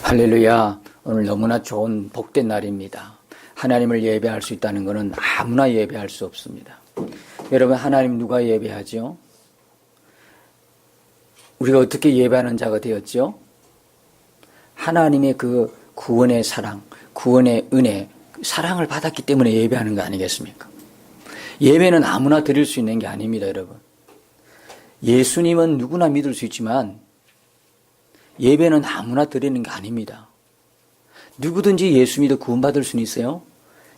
할렐루야. 오늘 너무나 좋은 복된 날입니다. 하나님을 예배할 수 있다는 것은 아무나 예배할 수 없습니다. 여러분, 하나님 누가 예배하죠? 우리가 어떻게 예배하는 자가 되었죠? 하나님의 그 구원의 사랑, 구원의 은혜, 사랑을 받았기 때문에 예배하는 거 아니겠습니까? 예배는 아무나 드릴 수 있는 게 아닙니다, 여러분. 예수님은 누구나 믿을 수 있지만 예배는 아무나 드리는 게 아닙니다. 누구든지 예수 믿어 구원받을 수는 있어요.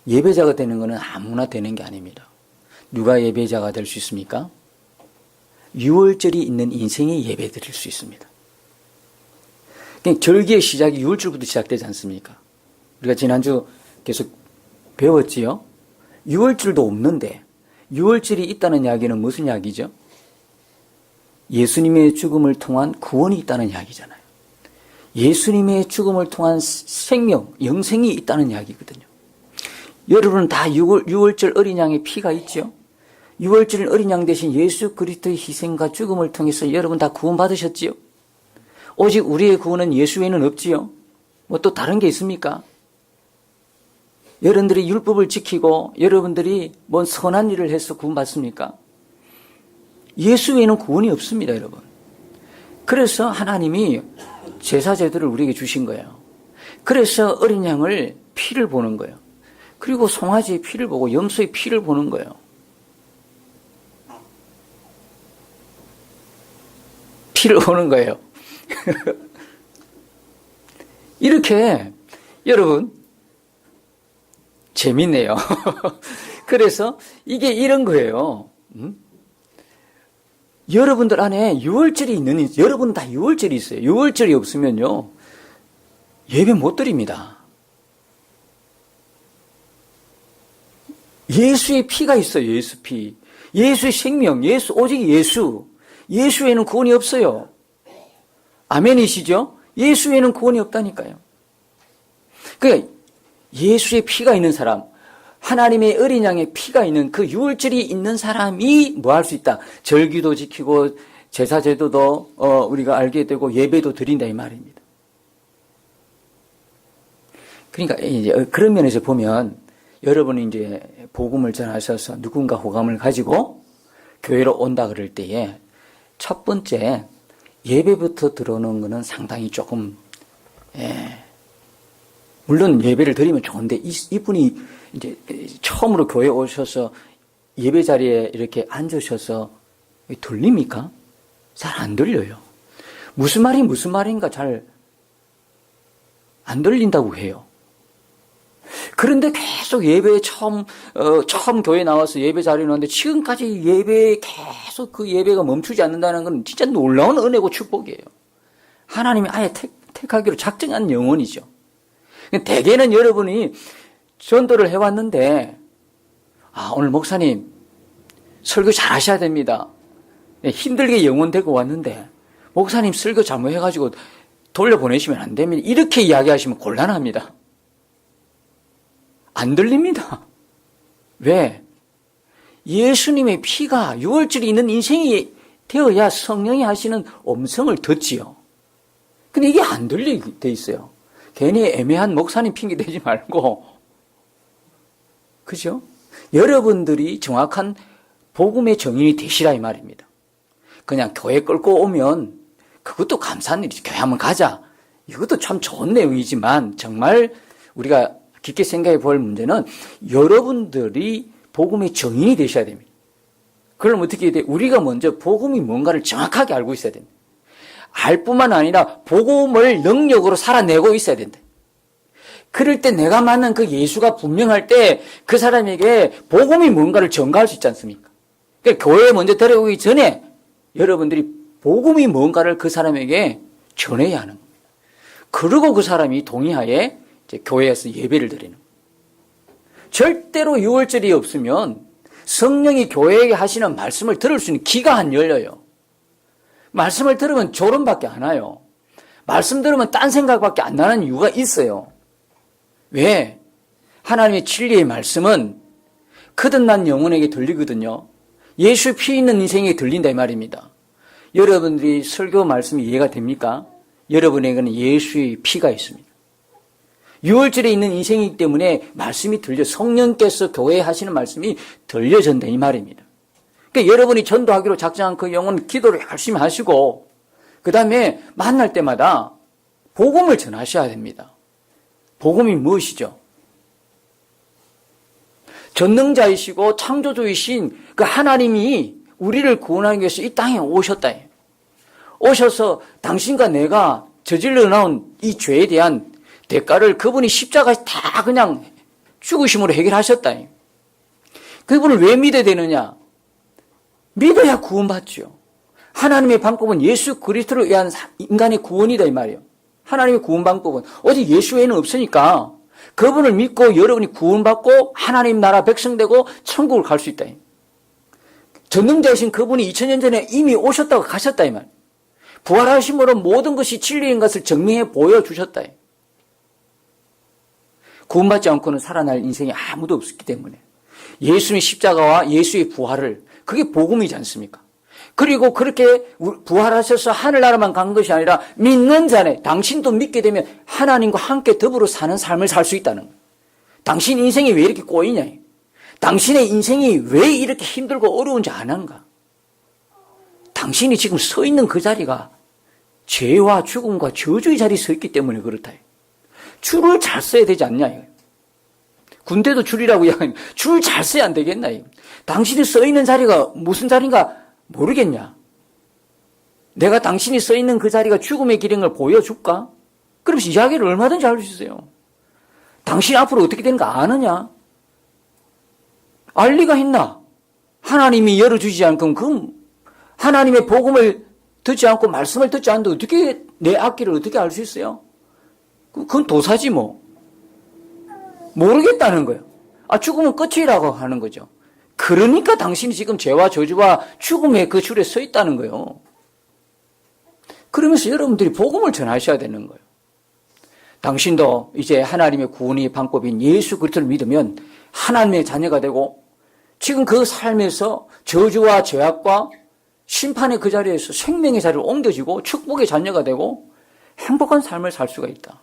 예배자가 되는 것은 아무나 되는 게 아닙니다. 누가 예배자가 될 수 있습니까? 유월절이 있는 인생에 예배 드릴 수 있습니다. 절기의 시작이 유월절부터 시작되지 않습니까? 우리가 지난주 계속 배웠지요? 유월절도 없는데 유월절이 있다는 이야기는 무슨 이야기죠? 예수님의 죽음을 통한 구원이 있다는 이야기잖아요. 예수님의 죽음을 통한 생명, 영생이 있다는 이야기거든요. 여러분은 다 유월절 어린 양의 피가 있죠? 유월절 어린 양 대신 예수 그리스도의 희생과 죽음을 통해서 여러분 다 구원받으셨지요? 오직 우리의 구원은 예수 외에는 없지요? 뭐 또 다른 게 있습니까? 여러분들이 율법을 지키고 여러분들이 뭔 선한 일을 해서 구원받습니까? 예수 외에는 구원이 없습니다, 여러분. 그래서 하나님이 제사 제도를 우리에게 주신 거예요. 그래서 어린 양을 피를 보는 거예요. 그리고 송아지의 피를 보고 염소의 피를 보는 거예요. 피를 보는 거예요. 이렇게 여러분 재밌네요. 그래서 이게 이런 거예요. 여러분들 안에 유월절이 있는, 여러분 다 유월절이 있어요. 유월절이 없으면요, 예배 못 드립니다. 예수의 피가 있어요, 예수 피. 예수의 생명, 오직 예수. 예수에는 구원이 없어요. 아멘이시죠? 예수에는 구원이 없다니까요. 그러니까 예수의 피가 있는 사람, 하나님의 어린 양의 피가 있는 그 유월절이 있는 사람이 뭐 할 수 있다? 절기도 지키고 제사 제도도 우리가 알게 되고 예배도 드린다 이 말입니다. 그러니까 이제 그런 면에서 보면 여러분이 이제 복음을 전하셔서 누군가 호감을 가지고 교회로 온다 그럴 때에 첫 번째 예배부터 들어오는 거는 상당히 조금 물론 예배를 드리면 좋은데 이분이 이제 처음으로 교회에 오셔서 예배 자리에 이렇게 앉으셔서 들립니까? 잘 안 들려요. 무슨 말이 무슨 말인가 잘 안 들린다고 해요. 그런데 계속 예배에 처음 교회에 나와서 예배 자리에 나왔는데 지금까지 예배에 계속 그 예배가 멈추지 않는다는 건 진짜 놀라운 은혜고 축복이에요. 하나님이 아예 택하기로 작정한 영혼이죠. 대개는 여러분이 전도를 해왔는데, 오늘 목사님, 설교 잘 하셔야 됩니다. 힘들게 영혼 데리고 왔는데, 목사님 설교 잘못해가지고 돌려보내시면 안 됩니다. 이렇게 이야기하시면 곤란합니다. 안 들립니다. 왜? 예수님의 피가 유월절이 있는 인생이 되어야 성령이 하시는 음성을 듣지요. 근데 이게 안 들리게 돼 있어요. 괜히 애매한 목사님 핑계 대지 말고, 그죠? 여러분들이 정확한 복음의 정인이 되시라 이 말입니다. 그냥 교회 끌고 오면 그것도 감사한 일이죠. 교회 한번 가자. 이것도 참 좋은 내용이지만 정말 우리가 깊게 생각해 볼 문제는 여러분들이 복음의 정인이 되셔야 됩니다. 그럼 어떻게 해야 돼요? 우리가 먼저 복음이 뭔가를 정확하게 알고 있어야 됩니다. 알 뿐만 아니라 복음을 능력으로 살아내고 있어야 된다. 그럴 때 내가 만난 그 예수가 분명할 때 그 사람에게 복음이 뭔가를 전가할 수 있지 않습니까? 그러니까 교회에 먼저 데려오기 전에 여러분들이 복음이 뭔가를 그 사람에게 전해야 하는 겁니다. 그리고 그 사람이 동의하에 이제 교회에서 예배를 드리는 겁니다. 절대로 유월절이 없으면 성령이 교회에게 하시는 말씀을 들을 수 있는 귀가 안 열려요. 말씀을 들으면 졸음밖에 안 와요. 말씀 들으면 딴 생각밖에 안 나는 이유가 있어요. 왜? 하나님의 진리의 말씀은 거듭난 영혼에게 들리거든요. 예수 피 있는 인생에게 들린다 이 말입니다. 여러분들이 설교 말씀이 이해가 됩니까? 여러분에게는 예수의 피가 있습니다. 6월절에 있는 인생이기 때문에 말씀이 성령께서 교회에 하시는 말씀이 들려진다 이 말입니다. 그러니까 여러분이 전도하기로 작정한 그 영혼 기도를 열심히 하시고 그 다음에 만날 때마다 복음을 전하셔야 됩니다. 복음이 무엇이죠? 전능자이시고 창조주이신 그 하나님이 우리를 구원하기 위해서 이 땅에 오셨다. 오셔서 당신과 내가 저질러 나온 이 죄에 대한 대가를 그분이 십자가에 다 그냥 죽으심으로 해결하셨다. 그분을 왜 믿어야 되느냐? 믿어야 구원받죠. 하나님의 방법은 예수 그리스도를 위한 인간의 구원이다 이 말이에요. 하나님의 구원 방법은 어디 예수 외에는 없으니까 그분을 믿고 여러분이 구원받고 하나님 나라 백성 되고 천국을 갈 수 있다. 전능자이신 그분이 2000년 전에 이미 오셨다고 가셨다 이 말. 부활하심으로 모든 것이 진리인 것을 증명해 보여주셨다. 구원받지 않고는 살아날 인생이 아무도 없었기 때문에 예수님의 십자가와 예수의 부활을 그게 복음이지 않습니까? 그리고 그렇게 부활하셔서 하늘나라만 간 것이 아니라 믿는 자네 당신도 믿게 되면 하나님과 함께 더불어 사는 삶을 살 수 있다는 거예요. 당신 인생이 왜 이렇게 꼬이냐? 당신의 인생이 왜 이렇게 힘들고 어려운지 아는가? 당신이 지금 서 있는 그 자리가 죄와 죽음과 저주의 자리에 서 있기 때문에 그렇다. 줄을 잘 써야 되지 않냐? 군대도 줄이라고 이야기하는 줄 잘 써야 안 되겠나? 당신이 서 있는 자리가 무슨 자리인가 모르겠냐? 내가 당신이 서 있는 그 자리가 죽음의 길행을 보여줄까? 그러면서 이야기를 얼마든지 할 수 있어요. 당신이 앞으로 어떻게 되는가 아느냐? 알 리가 있나? 하나님이 열어주지 않고 그 하나님의 복음을 듣지 않고 말씀을 듣지 않는데 어떻게 내 앞길을 어떻게 알 수 있어요? 그건 도사지 뭐. 모르겠다는 거예요. 죽음은 끝이라고 하는 거죠. 그러니까 당신이 지금 죄와 저주와 죽음의 그 줄에 서 있다는 거예요. 그러면서 여러분들이 복음을 전하셔야 되는 거예요. 당신도 이제 하나님의 구원의 방법인 예수 그리스도를 믿으면 하나님의 자녀가 되고 지금 그 삶에서 저주와 죄악과 심판의 그 자리에서 생명의 자리를 옮겨지고 축복의 자녀가 되고 행복한 삶을 살 수가 있다.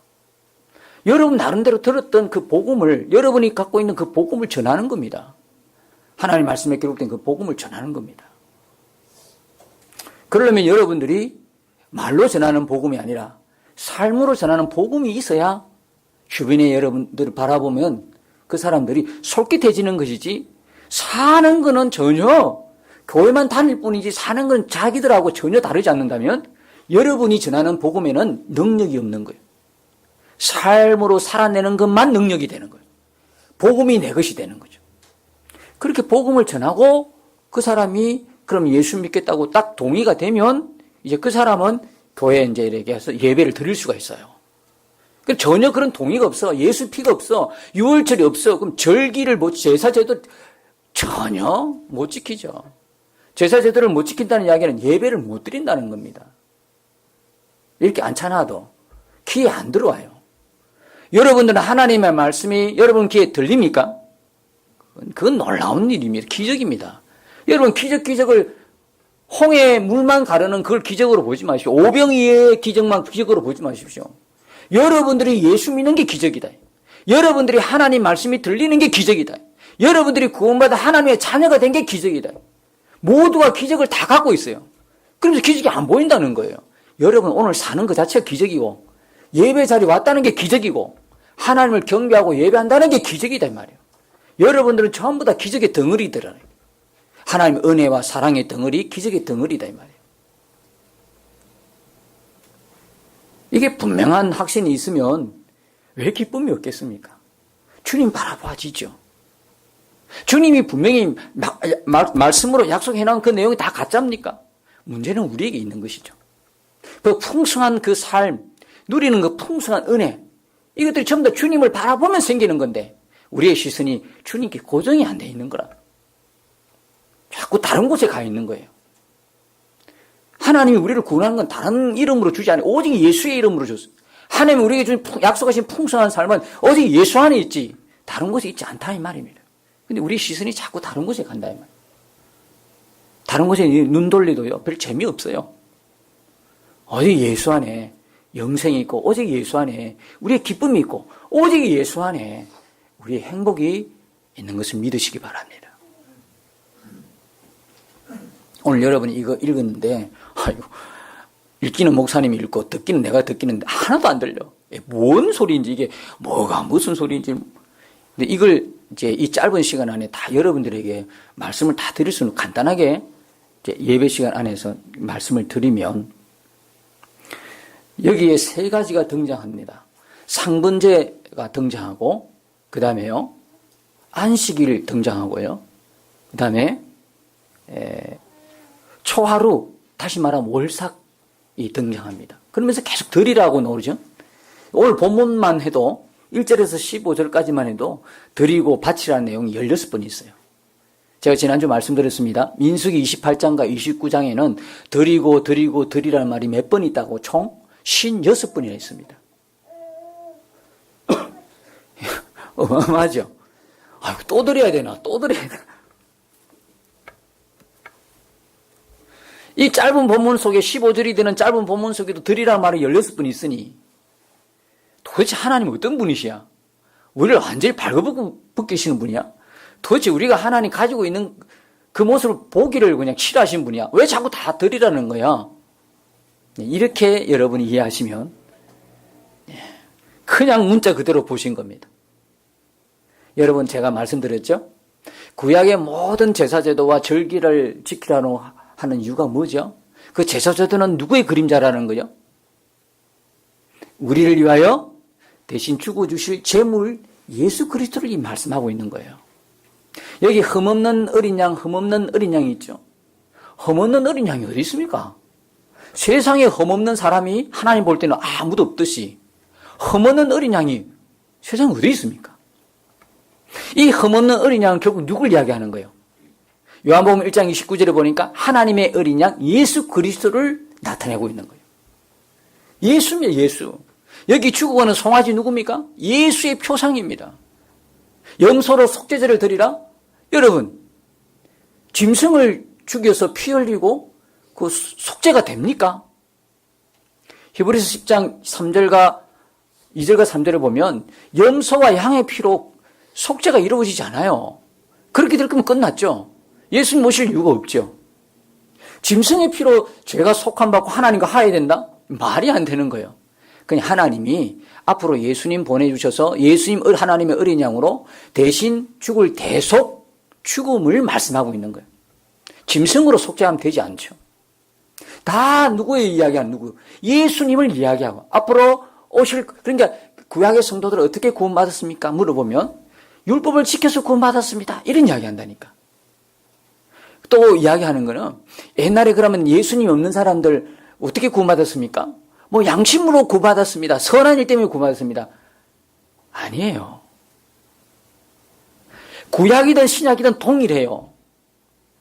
여러분 나름대로 들었던 그 복음을 여러분이 갖고 있는 그 복음을 전하는 겁니다. 하나님 말씀에 기록된 그 복음을 전하는 겁니다. 그러려면 여러분들이 말로 전하는 복음이 아니라 삶으로 전하는 복음이 있어야 주변에 여러분들을 바라보면 그 사람들이 솔깃해지는 것이지 사는 거는 전혀 교회만 다닐 뿐이지 사는 건 자기들하고 전혀 다르지 않는다면 여러분이 전하는 복음에는 능력이 없는 거예요. 삶으로 살아내는 것만 능력이 되는 거예요. 복음이 내 것이 되는 거죠. 그렇게 복음을 전하고 그 사람이 그럼 예수 믿겠다고 딱 동의가 되면 이제 그 사람은 교회에 이제 이렇게 해서 예배를 드릴 수가 있어요. 전혀 그런 동의가 없어. 예수 피가 없어. 유월절이 없어. 그럼 절기를 제사 제도 전혀 못 지키죠. 제사 제도를 못 지킨다는 이야기는 예배를 못 드린다는 겁니다. 이렇게 안 차나도 귀에 안 들어와요. 여러분들은 하나님의 말씀이 여러분 귀에 들립니까? 그건 놀라운 일입니다. 기적입니다. 여러분 기적을 홍해 물만 가르는 그걸 기적으로 보지 마십시오. 오병이의 기적만 기적으로 보지 마십시오. 여러분들이 예수 믿는 게 기적이다. 여러분들이 하나님 말씀이 들리는 게 기적이다. 여러분들이 구원받아 하나님의 자녀가 된 게 기적이다. 모두가 기적을 다 갖고 있어요. 그러면서 기적이 안 보인다는 거예요. 여러분 오늘 사는 것 자체가 기적이고 예배 자리에 왔다는 게 기적이고 하나님을 경배하고 예배한다는 게 기적이다 이 말이에요. 여러분들은 전부 다 기적의 덩어리들이에요. 하나님의 은혜와 사랑의 덩어리, 기적의 덩어리다 이 말이에요. 이게 분명한 확신이 있으면 왜 기쁨이 없겠습니까? 주님 바라봐지죠. 주님이 분명히 말씀으로 약속해놓은 그 내용이 다 가짜입니까? 문제는 우리에게 있는 것이죠. 그 풍성한 그 삶, 누리는 그 풍성한 은혜, 이것들이 전부 다 주님을 바라보면 생기는 건데 우리의 시선이 주님께 고정이 안 돼 있는 거라. 자꾸 다른 곳에 가 있는 거예요. 하나님이 우리를 구원하는 건 다른 이름으로 주지 않아요. 오직 예수의 이름으로 줬어요. 하나님이 우리에게 준 약속하신 풍성한 삶은 오직 예수 안에 있지 다른 곳에 있지 않다 이 말입니다. 근데 우리 시선이 자꾸 다른 곳에 간다 이 말. 다른 곳에 눈 돌리도요 별 재미없어요. 어디 예수 안에 영생이 있고 오직 예수 안에 우리의 기쁨이 있고 오직 예수 안에 우리의 행복이 있는 것을 믿으시기 바랍니다. 오늘 여러분이 이거 읽었는데 아이고, 읽기는 목사님이 읽고 듣기는 내가 듣기는 하나도 안 들려. 뭔 소리인지 이게 뭐가 무슨 소리인지. 근데 이걸 이제 이 짧은 시간 안에 다 여러분들에게 말씀을 다 드릴 수는 간단하게 이제 예배 시간 안에서 말씀을 드리면 여기에 세 가지가 등장합니다. 상번제가 등장하고 그 다음에요 안식일 등장하고요. 그 다음에 초하루 다시 말하면 월삭이 등장합니다. 그러면서 계속 드리라고 나오죠. 오늘 본문만 해도 1절에서 15절까지만 해도 드리고 바치라는 내용이 16번 있어요. 제가 지난주 말씀드렸습니다. 민수기 28장과 29장에는 드리고 드리라는 말이 몇 번 있다고 총 56번이나 있습니다. 어마어마하죠? 아이고, 또 드려야 되나? 이 짧은 본문 속에 15절이 되는 짧은 본문 속에도 드리라는 말이 16번 있으니 도대체 하나님 어떤 분이시야? 우리를 완전히 발버둥 분이야? 도대체 우리가 하나님 가지고 있는 그 모습을 보기를 그냥 싫어하신 분이야? 왜 자꾸 다 드리라는 거야? 이렇게 여러분이 이해하시면 그냥 문자 그대로 보신 겁니다. 여러분 제가 말씀드렸죠? 구약의 모든 제사제도와 절기를 지키라고 하는 이유가 뭐죠? 그 제사제도는 누구의 그림자라는 거죠? 우리를 위하여 대신 죽어주실 제물 예수 그리스도를 말씀하고 있는 거예요. 여기 흠없는 어린 양이 있죠. 흠없는 어린 양이 어디 있습니까? 세상에 흠없는 사람이 하나님 볼 때는 아무도 없듯이 흠없는 어린 양이 세상에 어디 있습니까? 이 흠없는 어린 양은 결국 누굴 이야기하는 거예요? 요한복음 1장 29절에 보니까 하나님의 어린 양 예수 그리스도를 나타내고 있는 거예요. 예수입니다. 예수. 여기 죽어가는 송아지 누굽니까? 예수의 표상입니다. 염소로 속죄제를 드리라? 여러분, 짐승을 죽여서 피 흘리고 그 속죄가 됩니까? 히브리서 10장 3절과 2절과 3절을 보면 염소와 양의 피로 속죄가 이루어지지 않아요. 그렇게 될 거면 끝났죠. 예수님 모실 이유가 없죠. 짐승의 피로 죄가 속함받고 하나님과 하야 된다? 말이 안 되는 거예요. 그냥 하나님이 앞으로 예수님 보내주셔서 예수님 하나님의 어린 양으로 대신 죽을 대속 죽음을 말씀하고 있는 거예요. 짐승으로 속죄하면 되지 않죠. 다 누구의 이야기야? 누구? 예수님을 이야기하고 앞으로 오실, 그러니까 구약의 성도들은 어떻게 구원받았습니까? 물어보면 율법을 지켜서 구원받았습니다. 이런 이야기 한다니까. 또 이야기하는 거는 옛날에 그러면 예수님이 없는 사람들 어떻게 구원받았습니까? 뭐 양심으로 구원받았습니다. 선한 일 때문에 구원받았습니다. 아니에요. 구약이든 신약이든 동일해요.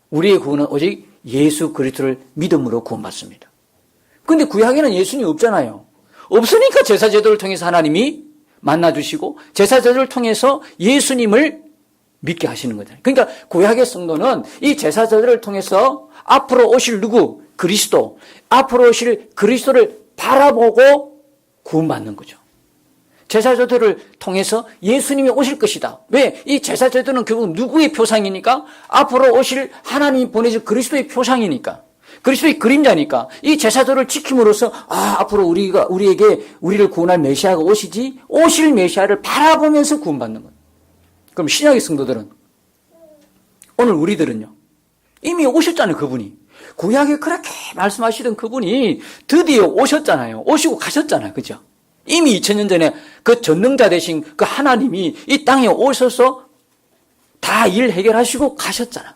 우리의 구원은 오직 예수 그리스도를 믿음으로 구원받습니다. 그런데 구약에는 예수님이 없잖아요. 없으니까 제사제도를 통해서 하나님이 만나주시고 제사제도를 통해서 예수님을 믿게 하시는 거잖아요. 그러니까 구약의 성도는 이 제사제도를 통해서 앞으로 오실 누구? 그리스도. 앞으로 오실 그리스도를 바라보고 구원받는 거죠. 제사제도를 통해서 예수님이 오실 것이다. 왜? 이 제사제도는 결국 누구의 표상이니까? 앞으로 오실 하나님이 보내줄 그리스도의 표상이니까. 그리스도의 그림자니까. 이 제사제도를 지킴으로써 앞으로 우리를 구원할 메시아가 오시지, 오실 메시아를 바라보면서 구원받는 거예요. 그럼 신약의 성도들은, 오늘 우리들은요, 이미 오셨잖아요, 그분이. 구약에 그렇게 말씀하시던 그분이 드디어 오셨잖아요. 오시고 가셨잖아요. 그죠? 이미 2000년 전에 그 전능자 되신 그 하나님이 이 땅에 오셔서 다 일 해결하시고 가셨잖아.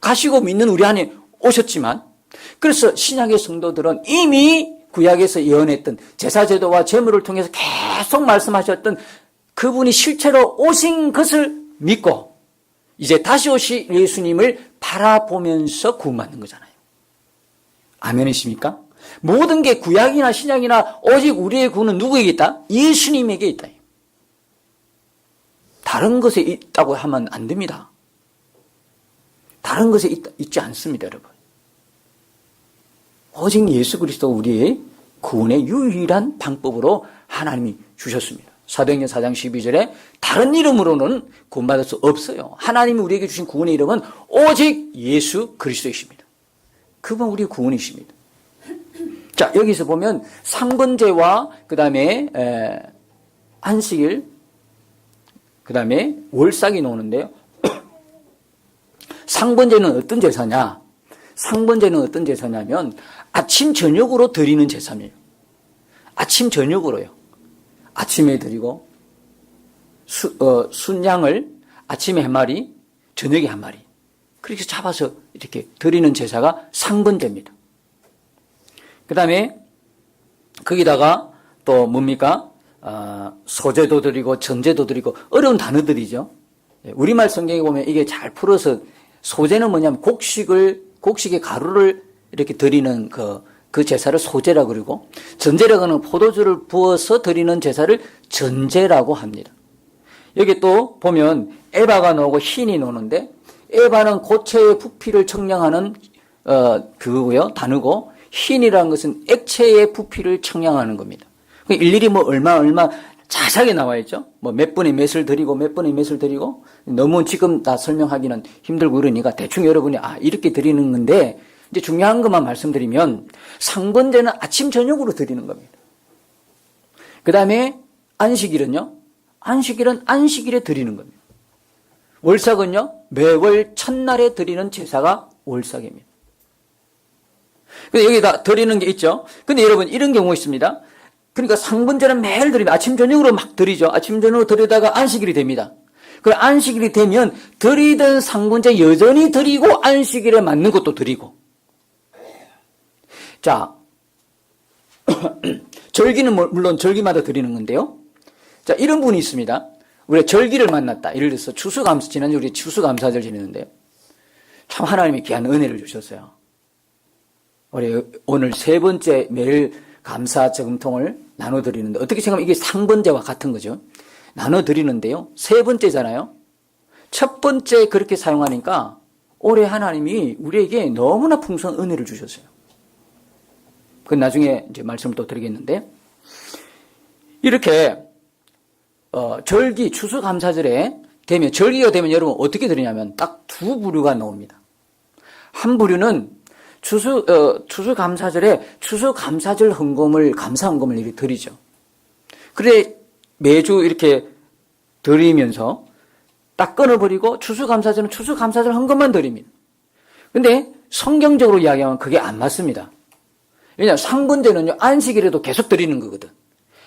가시고 믿는 우리 안에 오셨지만, 그래서 신약의 성도들은 이미 구약에서 예언했던 제사제도와 제물을 통해서 계속 말씀하셨던 그분이 실제로 오신 것을 믿고 이제 다시 오실 예수님을 바라보면서 구원받는 거잖아요. 아멘이십니까? 모든 게 구약이나 신약이나 오직 우리의 구원은 누구에게 있다? 예수님에게 있다. 다른 것에 있다고 하면 안 됩니다. 다른 것에 있지 않습니다, 여러분. 오직 예수 그리스도가 우리의 구원의 유일한 방법으로 하나님이 주셨습니다. 사도행전 4장 12절에 다른 이름으로는 구원받을 수 없어요. 하나님이 우리에게 주신 구원의 이름은 오직 예수 그리스도이십니다. 그분 우리 구원이십니다. 자, 여기서 보면 상번제와 그 다음에 안식일, 그 다음에 월삭이 나오는데요. 상번제는 어떤 제사냐? 상번제는 어떤 제사냐면 아침 저녁으로 드리는 제사입니다. 아침 저녁으로요. 아침에 드리고 순양을 아침에 한 마리, 저녁에 한 마리 그렇게 잡아서 이렇게 드리는 제사가 상번제입니다. 그 다음에 거기다가 또 뭡니까? 소제도 드리고 전제도 드리고 어려운 단어들이죠. 우리말 성경에 보면 이게 잘 풀어서 소제는 뭐냐면 곡식의 가루를 이렇게 드리는 그 제사를 소제라고 그러고 전제라고 하는 포도주를 부어서 드리는 제사를 전제라고 합니다. 여기 또 보면 에바가 나오고 흰이 나오는데 에바는 고체의 부피를 청량하는 그거고요. 단어고 흰이라는 것은 액체의 부피를 청량하는 겁니다. 일일이 뭐 얼마 자세하게 나와 있죠. 뭐 몇 분의 몇을 드리고 몇 분의 몇을 드리고 너무 지금 다 설명하기는 힘들고 그러니까 대충 여러분이 이렇게 드리는 건데 이제 중요한 것만 말씀드리면 상번제는 아침 저녁으로 드리는 겁니다. 그 다음에 안식일은요. 안식일은 안식일에 드리는 겁니다. 월삭은요. 매월 첫날에 드리는 제사가 월삭입니다. 근데 여기다 드리는 게 있죠. 근데 여러분 이런 경우 있습니다. 그러니까 상번제는 매일 드립니다. 아침 저녁으로 막 드리죠. 아침 저녁으로 드리다가 안식일이 됩니다. 그 안식일이 되면 드리던 상번제 여전히 드리고 안식일에 맞는 것도 드리고. 자, 절기는 물론 절기마다 드리는 건데요. 자, 이런 분이 있습니다. 우리가 절기를 만났다. 예를 들어서 추수감사, 지난주 우리 추수감사절 지냈는데요. 참 하나님이 귀한 은혜를 주셨어요. 우리 오늘 세 번째 매일 감사 저금통을 나눠드리는데 어떻게 생각하면 이게 상번제와 같은 거죠. 나눠드리는데요. 세 번째잖아요. 첫 번째 그렇게 사용하니까 올해 하나님이 우리에게 너무나 풍성한 은혜를 주셨어요. 그건 나중에 이제 말씀을 또 드리겠는데 이렇게 절기 추수감사절에 되면 절기가 되면 여러분 어떻게 드리냐면 딱 두 부류가 나옵니다. 한 부류는 추수감사절에 추수감사절 헌금을 감사 헌금을 이렇게 드리죠. 그래 매주 이렇게 드리면서 딱 끊어버리고 추수감사절은 추수감사절 헌금만 드립니다. 근데 성경적으로 이야기하면 그게 안 맞습니다. 왜냐하면 상번제는요 안식일에도 계속 드리는 거거든.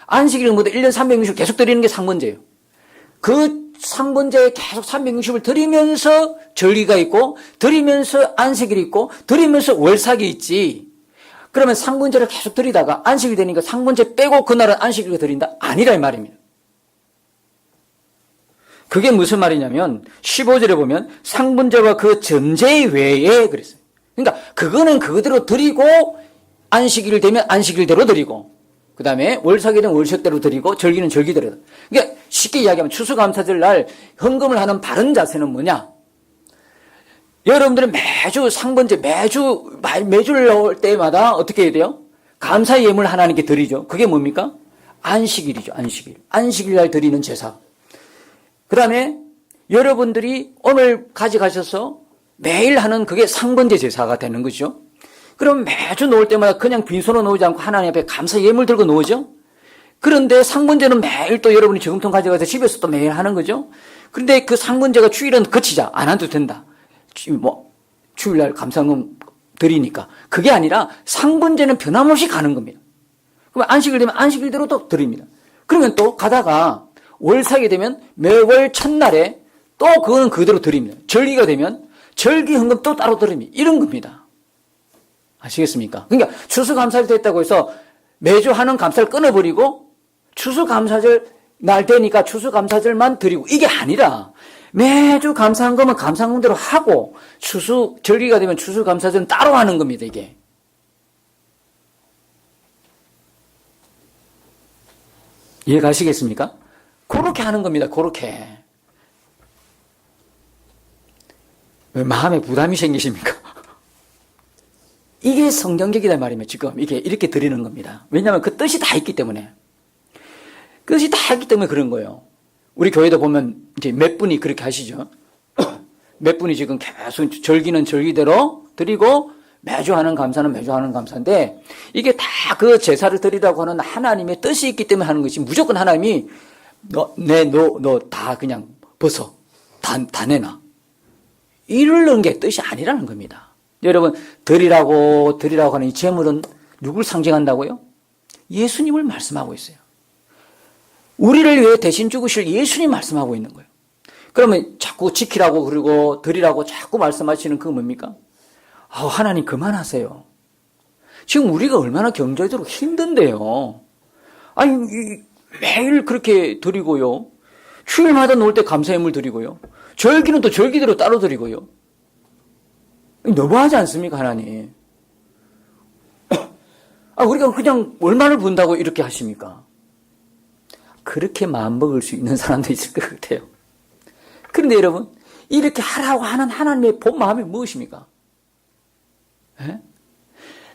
안식일은 뭐든 1년 360일 계속 드리는 게 상번제예요. 그 상번제에 계속 360을 드리면서 절기가 있고 드리면서 안식일이 있고 드리면서 월삭이 있지. 그러면 상번제를 계속 드리다가 안식일 되니까 상번제 빼고 그날은 안식일을 드린다? 아니라 이 말입니다. 그게 무슨 말이냐면 15절에 보면 상번제와 그 전제 외에 그랬어요. 그러니까 그거는 그대로 드리고 안식일 되면 안식일대로 드리고 그 다음에 월삭이 되면 월삭대로 드리고 절기는 절기대로. 그러니까 쉽게 이야기하면 추수감사절 날 헌금을 하는 바른 자세는 뭐냐? 여러분들은 매주 상번제 매주를 나올 때마다 어떻게 해야 돼요? 감사 예물 하나님께 드리죠. 그게 뭡니까? 안식일이죠. 안식일 날 드리는 제사. 그 다음에 여러분들이 오늘 가져가셔서 매일 하는 그게 상번제 제사가 되는 거죠. 그럼 매주 놓을 때마다 그냥 빈손으로 놓지 않고 하나님 앞에 감사 예물 들고 놓으죠. 그런데 상번제는 매일 또 여러분이 저금통 가져가서 집에서 또 매일 하는 거죠. 그런데 그 상번제가 주일은 그치자. 안 해도 된다. 주일날 감사금 드리니까. 그게 아니라 상번제는 변함없이 가는 겁니다. 그러면 안식일 되면 안식일대로 또 드립니다. 그러면 또 가다가 월삭이 되면 매월 첫날에 또 그거는 그대로 드립니다. 절기가 되면 절기 헌금 또 따로 드립니다. 이런 겁니다. 아시겠습니까? 그러니까 추수감사절 됐다고 해서 매주 하는 감사를 끊어버리고 추수감사절 날 되니까 추수감사절만 드리고 이게 아니라 매주 감사한 거면 감사한 것대로 하고 절기가 되면 추수감사절은 따로 하는 겁니다. 이게. 이해 가시겠습니까? 그렇게 하는 겁니다. 그렇게. 왜 마음에 부담이 생기십니까? 이게 성경적이다 말이면 지금 이게 이렇게 드리는 겁니다. 왜냐하면 그 뜻이 다 있기 때문에. 뜻이 다 있기 때문에 그런 거예요. 우리 교회도 보면 이제 몇 분이 그렇게 하시죠. 몇 분이 지금 계속 절기는 절기대로 드리고 매주 하는 감사는 매주 하는 감사인데 이게 다 그 제사를 드리라고 하는 하나님의 뜻이 있기 때문에 하는 것이 무조건 하나님이 너 다 그냥 벗어. 다 내놔. 이러는 게 뜻이 아니라는 겁니다. 여러분, 드리라고 하는 이 제물은 누굴 상징한다고요? 예수님을 말씀하고 있어요. 우리를 위해 대신 죽으실 예수님 말씀하고 있는 거예요. 그러면 자꾸 지키라고 그러고 드리라고 자꾸 말씀하시는 그거 뭡니까? 하나님 그만하세요. 지금 우리가 얼마나 경제적으로 힘든데요. 아니, 매일 그렇게 드리고요. 주일마다 놓을 때 감사예물 드리고요. 절기는 또 절기대로 따로 드리고요. 너무하지 않습니까, 하나님? 우리가 그냥 얼마를 분다고 이렇게 하십니까? 그렇게 마음먹을 수 있는 사람도 있을 것 같아요. 그런데 여러분, 이렇게 하라고 하는 하나님의 본 마음이 무엇입니까? 에?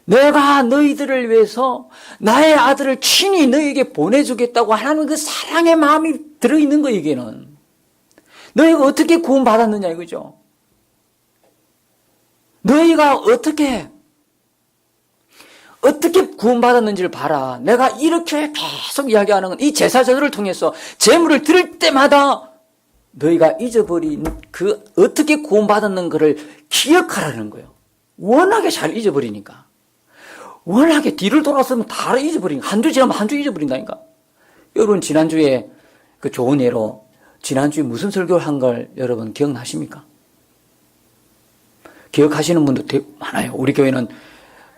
내가 너희들을 위해서 나의 아들을 친히 너희에게 보내주겠다고 하는 그 사랑의 마음이 들어있는 거예요, 이게는. 너희가 어떻게 구원받았느냐, 이거죠. 너희가 어떻게 구원받았는지를 봐라. 내가 이렇게 계속 이야기하는 건 이 제사절을 통해서 제물을 드릴 때마다 너희가 잊어버린 그 어떻게 구원받았는 것을 기억하라는 거예요. 워낙에 잘 잊어버리니까. 워낙에 뒤를 돌아서면 다 잊어버리니까. 한 주 지나면 한 주 잊어버린다니까. 여러분, 지난주에 그 좋은 예로 지난주에 무슨 설교를 한 걸 여러분 기억나십니까? 기억하시는 분도 되게 많아요. 우리 교회는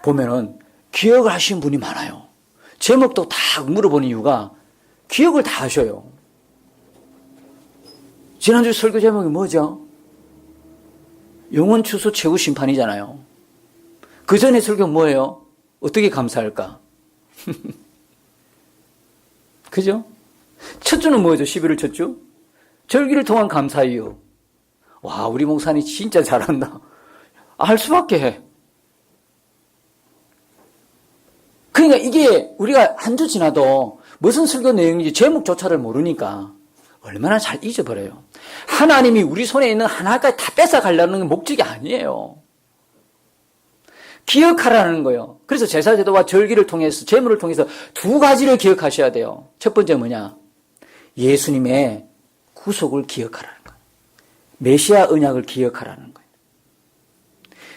보면은 기억을 하시는 분이 많아요. 제목도 다 물어보는 이유가 기억을 다 하셔요. 지난주 설교 제목이 뭐죠? 영원 추수 최후 심판이잖아요. 그 전에 설교 뭐예요? 어떻게 감사할까? 그죠? 첫 주는 뭐죠? 11월 첫 주? 절기를 통한 감사 이유. 와, 우리 목사님 진짜 잘한다. 알 수밖에 해. 그러니까 이게 우리가 한 주 지나도 무슨 설교 내용인지 제목조차를 모르니까 얼마나 잘 잊어버려요. 하나님이 우리 손에 있는 하나까지 다 뺏어가려는 게 목적이 아니에요. 기억하라는 거예요. 그래서 제사제도와 절기를 통해서, 제물을 통해서 두 가지를 기억하셔야 돼요. 첫 번째 뭐냐? 예수님의 구속을 기억하라는 거예요. 메시아 언약을 기억하라는 거예요.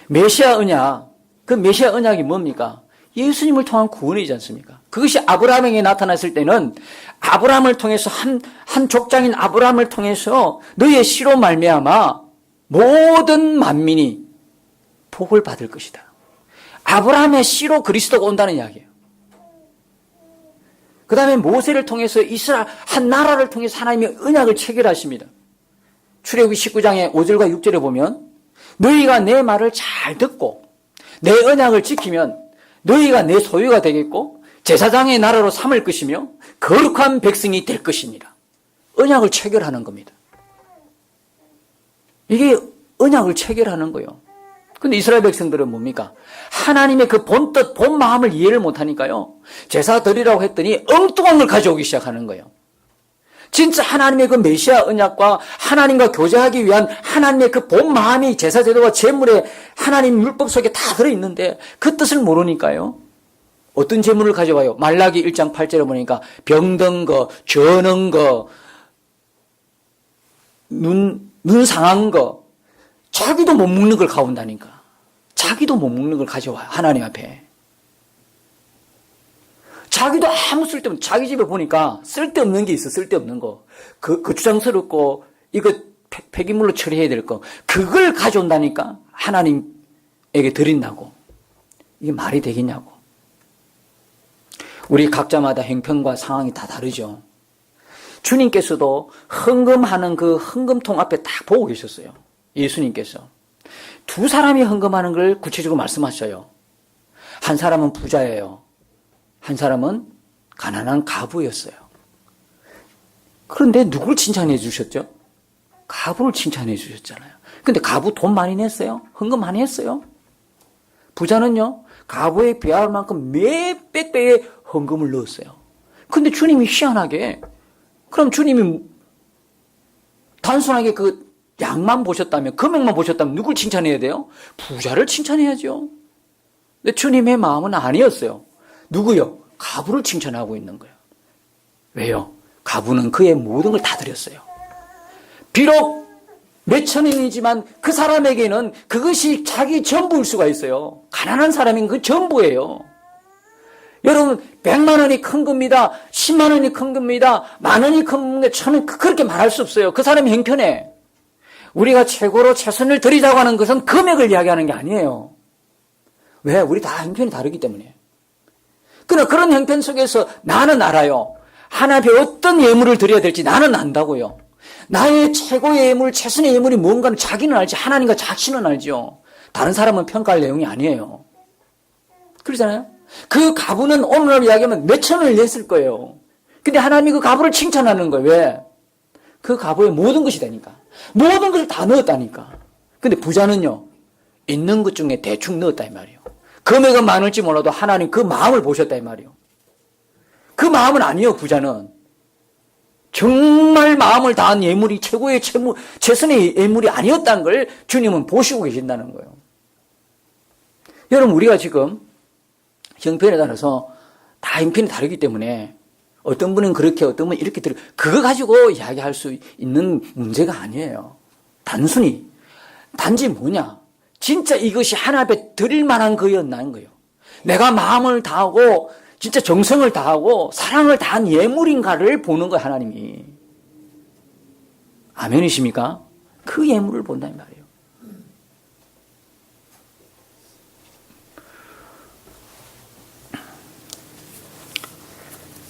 메시아 언약, 그 메시아 언약이 뭡니까? 예수님을 통한 구원이지 않습니까? 그것이 아브라함에게 나타났을 때는 아브라함을 통해서 한 족장인 아브라함을 통해서 너희의 씨로 말미암아 모든 만민이 복을 받을 것이다. 아브라함의 씨로 그리스도가 온다는 이야기예요. 그 다음에 모세를 통해서 이스라엘 한 나라를 통해서 하나님의 언약을 체결하십니다. 출애굽기 19장의 5절과 6절에 보면 너희가 내 말을 잘 듣고 내 언약을 지키면 너희가 내 소유가 되겠고 제사장의 나라로 삼을 것이며 거룩한 백성이 될 것이니라. 언약을 체결하는 겁니다. 이게 언약을 체결하는 거예요. 근데 이스라엘 백성들은 뭡니까? 하나님의 그 본뜻, 본 마음을 이해를 못하니까요. 제사 드리라고 했더니 엉뚱한 걸 가져오기 시작하는 거예요. 진짜 하나님의 그 메시아 언약과 하나님과 교제하기 위한 하나님의 그 본 마음이 제사제도와 제물에 하나님 율법 속에 다 들어있는데 그 뜻을 모르니까요. 어떤 제물을 가져와요? 말라기 1장 8절에 보니까 병든 거, 저는 거, 눈 상한 거, 자기도 못 먹는 걸 가온다니까. 자기도 못 먹는 걸 가져와요. 하나님 앞에. 자기도 아무 쓸데없는, 자기 집에 보니까 쓸데없는 게 있어, 쓸데없는 거. 거추장스럽고, 이거 폐기물로 처리해야 될 거. 그걸 가져온다니까? 하나님에게 드린다고. 이게 말이 되겠냐고. 우리 각자마다 형편과 상황이 다 다르죠. 주님께서도 헌금하는 그 헌금통 앞에 딱 보고 계셨어요. 예수님께서. 두 사람이 헌금하는 걸 구체적으로 말씀하셔요. 한 사람은 부자예요. 한 사람은 가난한 가부였어요. 그런데 누굴 칭찬해 주셨죠? 가부를 칭찬해 주셨잖아요. 근데 가부 돈 많이 냈어요? 헌금 많이 했어요? 부자는요, 가부에 비할 만큼 몇백 배의 헌금을 넣었어요. 근데 주님이 희한하게, 그럼 주님이 단순하게 그 양만 보셨다면, 금액만 보셨다면 누굴 칭찬해야 돼요? 부자를 칭찬해야죠. 근데 주님의 마음은 아니었어요. 누구요? 가부를 칭찬하고 있는 거예요. 왜요? 가부는 그의 모든 걸 다 드렸어요. 비록 몇천 원이지만 그 사람에게는 그것이 자기 전부일 수가 있어요. 가난한 사람인 그 전부예요. 여러분, 100만 원이 큰 겁니다. 10만 원이 큰 겁니다. 만 원이 큰 겁니다. 저는 그렇게 말할 수 없어요. 그 사람이 형편에. 우리가 최고로 최선을 드리자고 하는 것은 금액을 이야기하는 게 아니에요. 왜? 우리 다 형편이 다르기 때문에. 그러나 그런 형편 속에서 나는 알아요. 하나님 앞에 어떤 예물을 드려야 될지 나는 안다고요. 나의 최고의 예물, 최선의 예물이 뭔가는 자기는 알지, 하나님과 자신은 알죠. 다른 사람은 평가할 내용이 아니에요. 그러잖아요. 그 가부는 오늘 이야기하면 몇천 원을 냈을 거예요. 근데 하나님이 그 가부를 칭찬하는 거예요. 왜? 그 가부의 모든 것이 되니까. 모든 것을 다 넣었다니까. 근데 부자는요, 있는 것 중에 대충 넣었다 이 말이에요. 금액은 많을지 몰라도 하나님 그 마음을 보셨다 이 말이에요. 그 마음은 아니에요, 부자는. 정말 마음을 다한 예물이 최고의 최선의 예물이 아니었다는 걸 주님은 보시고 계신다는 거예요. 여러분, 우리가 지금 형편에 따라서 다 형편이 다르기 때문에 어떤 분은 그렇게, 어떤 분은 이렇게 그거 가지고 이야기할 수 있는 문제가 아니에요. 단지 뭐냐? 진짜 이것이 하나님 앞에 드릴 만한 거였나는 거예요. 내가 마음을 다하고 진짜 정성을 다하고 사랑을 다한 예물인가를 보는 거예요, 하나님이. 아멘이십니까? 그 예물을 본다는 말이에요.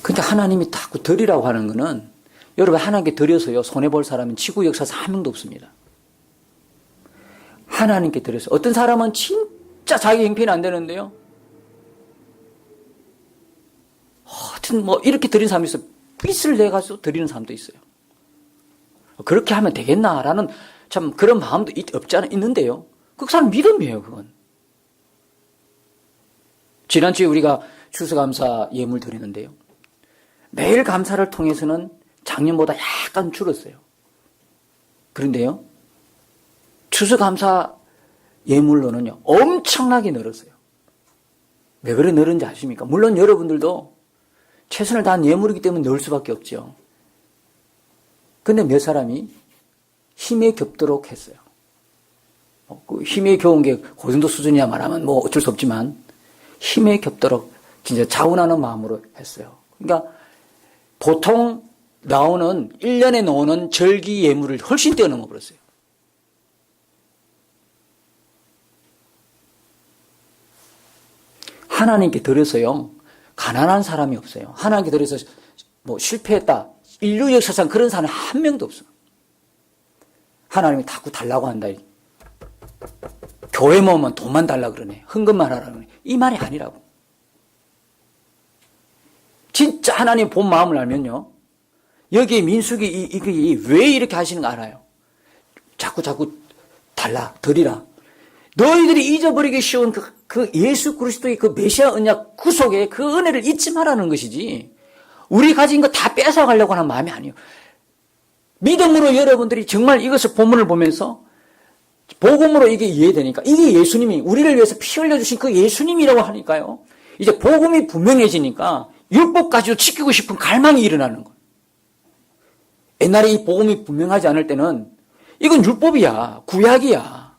근데 하나님이 자꾸 드리라고 하는 거는, 여러분, 하나님께 드려서요, 손해볼 사람은 지구 역사에서 한 명도 없습니다. 하나님께 드려서. 어떤 사람은 진짜 자기 형편이 안 되는데요, 하여튼 이렇게 드리는 사람이 있어요. 빚을 내가지고 드리는 사람도 있어요. 그렇게 하면 되겠나라는 참 그런 마음도 없지 않아 있는데요. 그 사람 믿음이에요, 그건. 지난주에 우리가 추수감사 예물 드리는데요. 매일 감사를 통해서는 작년보다 약간 줄었어요. 그런데요, 추수감사 예물로는요, 엄청나게 늘었어요. 왜 그래 늘은지 아십니까? 물론 여러분들도 최선을 다한 예물이기 때문에 넣을 수밖에 없죠. 근데 몇 사람이 힘에 겹도록 했어요. 그 힘에 겨운 게 그 정도 수준이야 말하면 어쩔 수 없지만 힘에 겹도록 진짜 자원하는 마음으로 했어요. 그러니까 보통 나오는 1년에 나오는 절기 예물을 훨씬 뛰어넘어 버렸어요. 하나님께 드려서요, 가난한 사람이 없어요. 하나님께 드려서 실패했다. 인류 역사상 그런 사람이 한 명도 없어요. 하나님이 자꾸 달라고 한다. 교회 모으면 돈만 달라 그러네. 헌금만 하라 그러네. 이 말이 아니라고. 진짜 하나님 본 마음을 알면요, 여기에 민수기 이게 왜 이렇게 하시는 거 알아요. 자꾸 달라, 드리라. 너희들이 잊어버리기 쉬운 그 예수 그리스도의 그 메시아 언약 구속의 그 은혜를 잊지 말라는 것이지, 우리 가진 거 다 뺏어가려고 하는 마음이 아니에요. 믿음으로 여러분들이 정말 이것을 본문을 보면서 복음으로 이게 이해되니까, 이게 예수님이 우리를 위해서 피 흘려주신 그 예수님이라고 하니까요, 이제 복음이 분명해지니까 율법까지도 지키고 싶은 갈망이 일어나는 거예요. 옛날에 이 복음이 분명하지 않을 때는 이건 율법이야, 구약이야,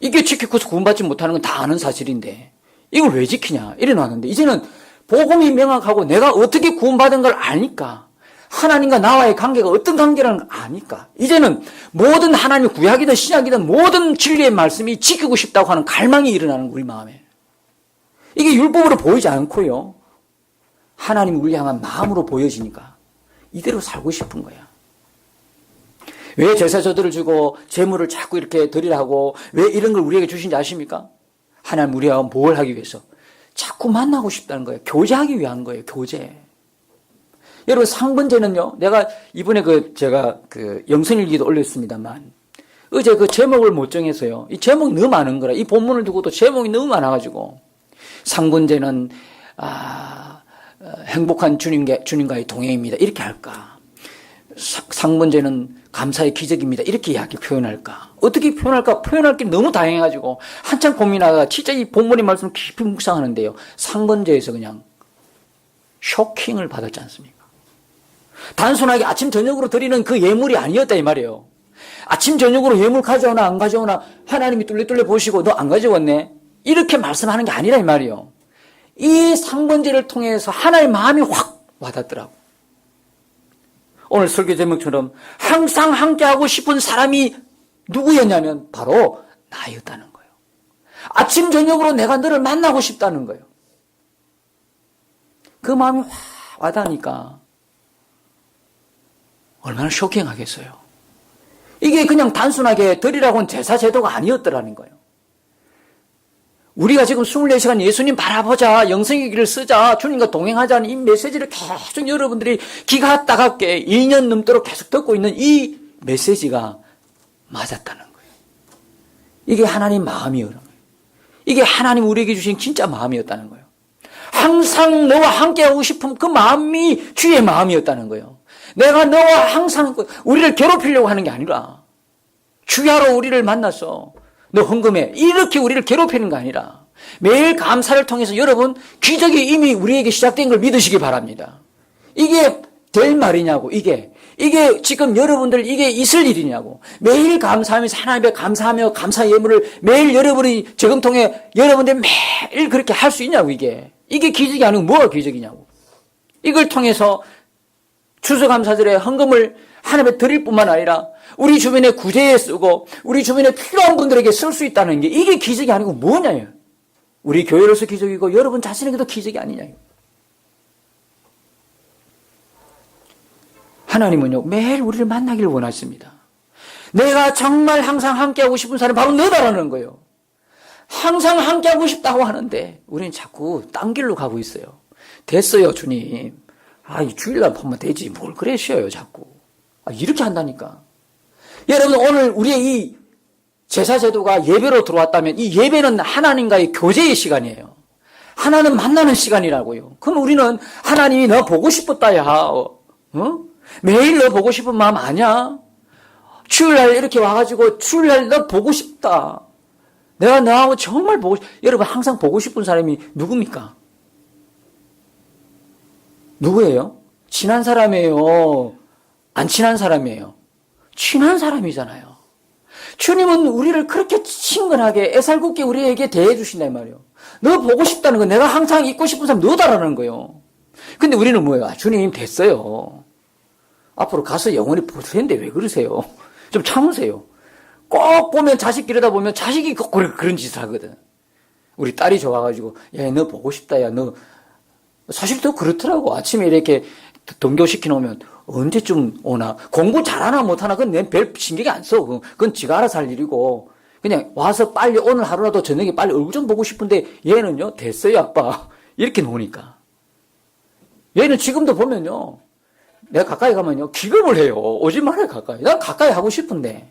이게 지키고서 구원받지 못하는 건 다 아는 사실인데 이걸 왜 지키냐 이래 놨는데, 이제는 복음이 명확하고 내가 어떻게 구원받은 걸 아니까, 하나님과 나와의 관계가 어떤 관계라는 걸 아니까, 이제는 모든 하나님의 구약이든 신약이든 모든 진리의 말씀이 지키고 싶다고 하는 갈망이 일어나는 우리 마음에. 이게 율법으로 보이지 않고요, 하나님 우리 향한 마음으로 보여지니까 이대로 살고 싶은 거야. 왜 제사저들을 주고 재물을 자꾸 이렇게 드리라고, 왜 이런 걸 우리에게 주신지 아십니까? 하나님 우리와 뭘 하기 위해서? 자꾸 만나고 싶다는 거예요. 교제하기 위한 거예요. 교제. 여러분, 상번제는요, 내가 이번에 제가 영성일기도 올렸습니다만, 어제 그 제목을 못 정해서요. 이 제목이 너무 많은 거라. 이 본문을 두고도 제목이 너무 많아가지고. 상번제는, 행복한 주님과의 동행입니다. 이렇게 할까? 상번제는 감사의 기적입니다. 이렇게 이야기 표현할까? 어떻게 표현할까? 표현할 게 너무 다양해가지고 한참 고민하다가 진짜 이 본문의 말씀을 깊이 묵상하는데요. 상번제에서 그냥 쇼킹을 받았지 않습니까? 단순하게 아침 저녁으로 드리는 그 예물이 아니었다 이 말이에요. 아침 저녁으로 예물 가져오나 안 가져오나 하나님이 뚫레뚫레 보시고 너 안 가져왔네? 이렇게 말씀하는 게 아니라 이 말이에요. 이 상번제를 통해서 하나의 마음이 확 와닿더라고. 오늘 설교 제목처럼 항상 함께하고 싶은 사람이 누구였냐면 바로 나였다는 거예요. 아침 저녁으로 내가 너를 만나고 싶다는 거예요. 그 마음이 확 와닿으니까 얼마나 쇼킹하겠어요. 이게 그냥 단순하게 드리라고 한 제사 제도가 아니었더라는 거예요. 우리가 지금 24시간 예수님 바라보자, 영생의 길을 쓰자, 주님과 동행하자는 이 메시지를 계속 여러분들이 기가 따갑게 2년 넘도록 계속 듣고 있는 이 메시지가 맞았다는 거예요. 이게 하나님 마음이었던 거예요. 이게 하나님 우리에게 주신 진짜 마음이었다는 거예요. 항상 너와 함께하고 싶은 그 마음이 주의 마음이었다는 거예요. 내가 너와 항상 우리를 괴롭히려고 하는 게 아니라 주야로 우리를 만나서 너 헌금해. 이렇게 우리를 괴롭히는 거 아니라 매일 감사를 통해서 여러분 기적이 이미 우리에게 시작된 걸 믿으시기 바랍니다. 이게 될 말이냐고 이게 지금 여러분들 이게 있을 일이냐고 매일 감사하면서 하나님 앞에 감사하며 감사 예물을 매일 여러분이 저금통에 여러분들 매일 그렇게 할 수 있냐고 이게 기적이 아니고 뭐가 기적이냐고 이걸 통해서 추수감사절에 헌금을 하나님께 드릴 뿐만 아니라 우리 주변에 구제에 쓰고 우리 주변에 필요한 분들에게 쓸 수 있다는 게 이게 기적이 아니고 뭐냐요. 우리 교회로서 기적이고 여러분 자신에게도 기적이 아니냐요. 하나님은요 매일 우리를 만나기를 원하십니다. 내가 정말 항상 함께하고 싶은 사람이 바로 너다라는 거예요. 항상 함께하고 싶다고 하는데 우리는 자꾸 딴 길로 가고 있어요. 됐어요 주님. 이 주일날 보면 되지. 뭘 그래 쉬어요 자꾸. 이렇게 한다니까. 여러분 오늘 우리의 이 제사제도가 예배로 들어왔다면 이 예배는 하나님과의 교제의 시간이에요. 하나님 만나는 시간이라고요. 그럼 우리는 하나님이 너 보고 싶었다야. 매일 너 보고 싶은 마음 아냐? 주일날 이렇게 와가지고 주일날 너 보고 싶다. 내가 너하고 정말 여러분 항상 보고 싶은 사람이 누굽니까? 누구예요? 친한 사람이에요? 안 친한 사람이에요? 친한 사람이잖아요. 주님은 우리를 그렇게 친근하게 애살궂게 우리에게 대해주신다 이 말이에요. 너 보고 싶다는 건 내가 항상 있고 싶은 사람 너다라는 거예요. 근데 우리는 뭐예요? 주님 됐어요. 앞으로 가서 영원히 볼 텐데 왜 그러세요? 좀 참으세요. 꼭 보면 자식 기르다 보면 자식이 꼭 그런 짓을 하거든. 우리 딸이 좋아가지고 야 너 보고 싶다 야 너 사실 더 그렇더라고. 아침에 이렇게 등교시켜 놓으면 언제쯤 오나 공부 잘하나 못하나 그건 내 별 신경이 안 써. 그건 지가 알아서 할 일이고 그냥 와서 빨리 오늘 하루라도 저녁에 빨리 얼굴 좀 보고 싶은데 얘는요 됐어요 아빠 이렇게 노니까 얘는 지금도 보면요 내가 가까이 가면요 기겁을 해요. 오지 말아요 가까이. 난 가까이 하고 싶은데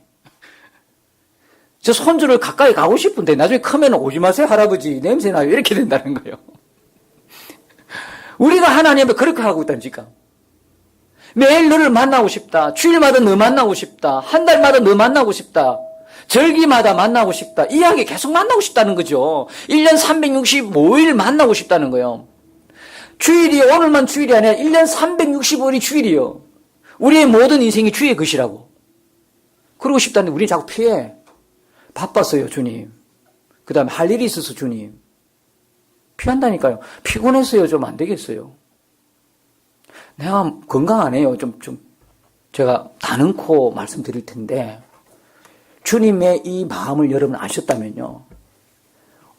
저 손주를 가까이 가고 싶은데 나중에 크면 오지 마세요 할아버지 냄새나요 이렇게 된다는 거예요. 우리가 하나님 앞에 그렇게 하고 있다니까. 매일 너를 만나고 싶다. 주일마다 너 만나고 싶다. 한 달마다 너 만나고 싶다. 절기마다 만나고 싶다. 이야기 계속 만나고 싶다는 거죠. 1년 365일 만나고 싶다는 거예요. 주일이 오늘만 주일이 아니라 1년 365일이 주일이요. 우리의 모든 인생이 주의 것이라고. 그러고 싶다는데 우리는 자꾸 피해. 바빴어요 주님. 그 다음에 할 일이 있어서 주님. 피한다니까요. 피곤했어요. 좀 안 되겠어요. 내가 건강하네요. 제가 다능코 말씀드릴 텐데, 주님의 이 마음을 여러분 아셨다면요.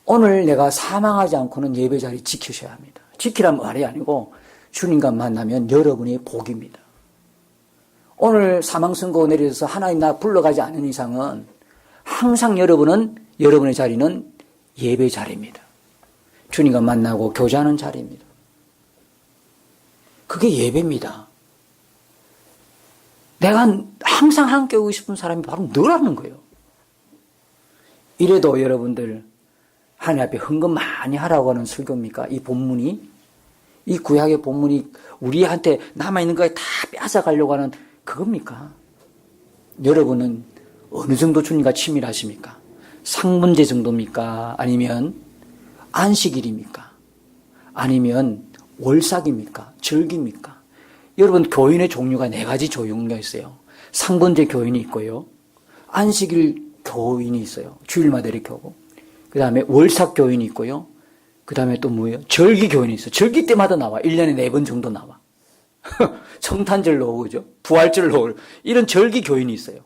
오늘 내가 사망하지 않고는 예배 자리 지키셔야 합니다. 지키란 말이 아니고, 주님과 만나면 여러분의 복입니다. 오늘 사망선고 내려서 하나님 나 불러가지 않는 이상은, 항상 여러분의 자리는 예배 자리입니다. 주님과 만나고 교제하는 자리입니다. 그게 예배입니다. 내가 항상 함께 오고 싶은 사람이 바로 너라는 거예요. 이래도 여러분들 하나님 앞에 헌금 많이 하라고 하는 설교입니까? 이 본문이, 이 구약의 본문이 우리한테 남아있는 거에 다 뺏어가려고 하는 그겁니까? 여러분은 어느 정도 주님과 친밀하십니까? 상문제 정도입니까? 아니면 안식일입니까? 아니면 월삭입니까? 절기입니까? 여러분, 교인의 종류가 4가지 종류가 있어요. 상번제 교인이 있고요. 안식일 교인이 있어요. 주일마다 이렇게 오고. 그 다음에 월삭 교인이 있고요. 그 다음에 또 뭐예요? 절기 교인이 있어요. 절기 때마다 나와. 1년에 4번 정도 나와. 성탄절로 오고, 그죠? 부활절로 오고. 이런 절기 교인이 있어요.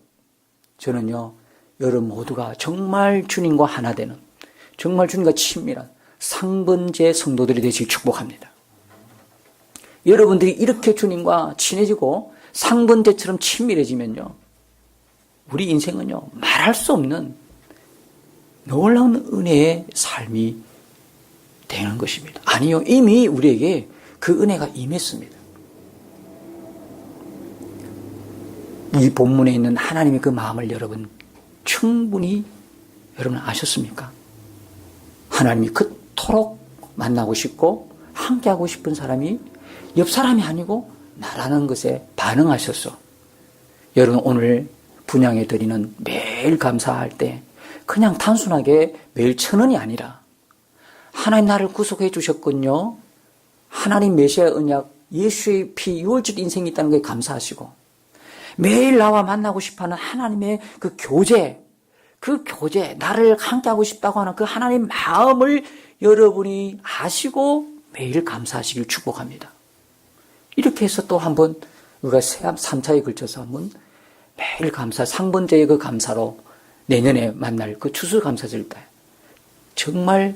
저는요, 여러분 모두가 정말 주님과 하나 되는, 정말 주님과 친밀한 상번제 성도들이 되시길 축복합니다. 여러분들이 이렇게 주님과 친해지고 상번제처럼 친밀해지면요, 우리 인생은요, 말할 수 없는 놀라운 은혜의 삶이 되는 것입니다. 아니요, 이미 우리에게 그 은혜가 임했습니다. 이 본문에 있는 하나님의 그 마음을 여러분 충분히 여러분 아셨습니까? 하나님이 그토록 만나고 싶고 함께하고 싶은 사람이 옆 사람이 아니고 나라는 것에 반응하셔서 여러분 오늘 분향에 드리는 매일 감사할 때 그냥 단순하게 매일 1,000원이 아니라 하나님 나를 구속해 주셨군요. 하나님 메시아 언약 예수의 피 6월절 인생이 있다는 것에 감사하시고 매일 나와 만나고 싶어하는 하나님의 그 교제, 나를 함께하고 싶다고 하는 그 하나님 마음을 여러분이 아시고 매일 감사하시길 축복합니다. 이렇게 해서 또 한번 우리가 3차에 걸쳐서 한번 매일 감사, 상번제의 그 감사로 내년에 만날 그 추수감사절 때 정말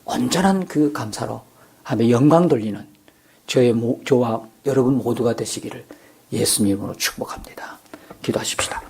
온전한 그 감사로 하며 영광 돌리는 저와 여러분 모두가 되시기를 예수님 이름으로 축복합니다. 기도하십시다.